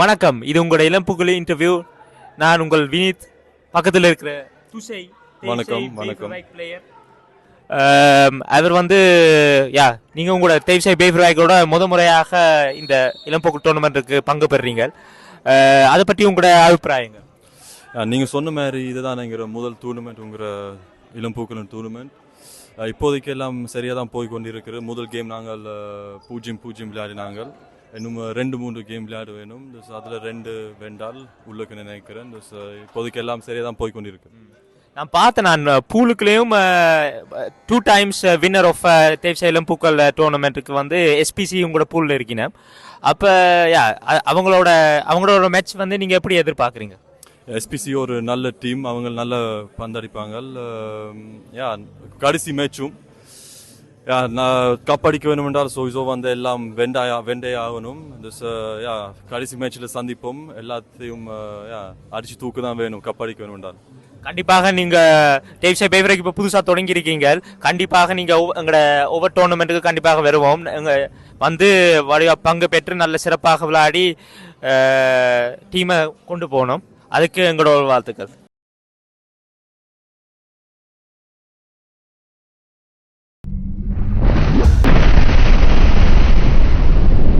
வணக்கம். இது உங்களோட இளம்புகழ் இன்டர்வியூ. நான் உங்கள் வினீத். பக்கத்தில் இருக்கிற துஷை. வணக்கம் வணக்கம். பிளேயர். அவர் வந்து நீங்க உங்களோட தேவ்ஷை பேஃபராய்க்கோட முறையாக இந்த இளம்புகழ் டோர்னமெண்ட்டுக்கு பங்கு பெறுறீங்க. அதை பற்றி உங்களோட அபிப்பிராயங்க? நீங்கள் சொன்ன மாதிரி இதுதான் எங்கிற முதல் டூர்னமெண்ட் உங்கிற இளம்பூக்களின் டூர்னமெண்ட். இப்போதைக்கு எல்லாம் சரியாக தான் போய் கொண்டிருக்கிறது. முதல் கேம் நாங்கள் 0-0 விளையாடினாங்கள். இன்னும் 2-3 கேம் விளையாட வேணும். அதில் 2 வென்றால் உள்ளுக்கு நினைக்கிறேன். இப்போதைக்கு எல்லாம் சரியாக தான் போய் கொண்டிருக்கு. நான் பார்த்தேன், நான் பூலுக்குள்ளேயும் 2 times வின்னர் ஆஃப் தேவ்ஷை இளம்பூக்கள் டோர்னமெண்ட்டுக்கு வந்து எஸ்பிசி உங்களோட பூலில் இருக்கீங்க. அப்போ அவங்களோட மேட்ச் வந்து நீங்கள் எப்படி எதிர்பார்க்குறீங்க? எஸ்பிசி ஒரு நல்ல டீம், அவங்க நல்ல பந்தடிப்பாங்க. கடைசி மேட்சும் நான் கப் அடிக்க வேணும் என்றால் ஸோ வந்து எல்லாம் வெண்டே ஆகணும். கடைசி மேட்சில் சந்திப்போம். எல்லாத்தையும் அடிச்சு தூக்கு தான் வேணும் கப் அடிக்க வேணும் என்றால். கண்டிப்பாக நீங்கள் தேவ்ஷை பேஃபரைக்கு இப்போ புதுசாக தொடங்கியிருக்கீங்க. கண்டிப்பாக நீங்கள் எங்களோட ஒவ்வொரு டோர்னமெண்ட்டுக்கு கண்டிப்பாக வருவோம். வந்து பங்கு பெற்று நல்ல சிறப்பாக விளையாடி டீமை கொண்டு போகணும். அதுக்கு எங்களோட வாழ்த்துக்கள்.